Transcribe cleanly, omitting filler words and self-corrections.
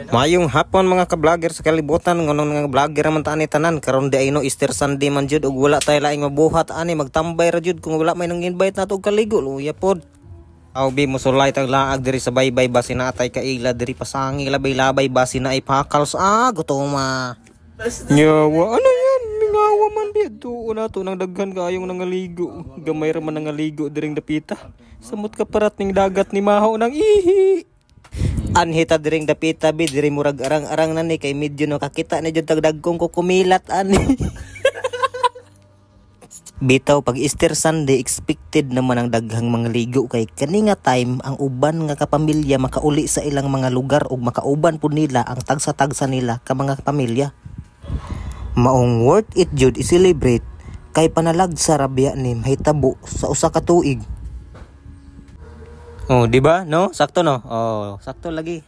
Mayong hapon mga ka-vlogger sa kalibutan, ngunong mga vlogger man ta ani tanan karon di ay no Easter Sunday man jud ug wala tay laing mabuhat ani magtambay ra jud kung wala may nang invite nato og kaligo luya pod. Aw bi mo sulay tag laag diri sa baybay basi na atay kaila diri pasangi labay-labay basi na ay pakals gutoma. Nyawa ano yan mingawa man bidto una to nang daghan kaayong nangaligo gamay ra man nangaligo diring dapita samot ka parat ning dagat ni maho nang ihi. Anhita diring dapita bi diri murag arang-arang na ni kay medyo nakakita na jud tag dagkong ko kumilat ani. Bitaw pag Easter Sunday expected naman ang daghang mga ligo kay kani nga time ang uban nga kapamilya makauli sa ilang mga lugar ug makauban pud nila ang tagsa-tagsa nila ka mga pamilya. Maong worth it jud i-celebrate kay panalagsa ra biya ni mahitabo sa usa ka tuig. Oh, di ba? No? Sakto no? Oh, sakto lagi.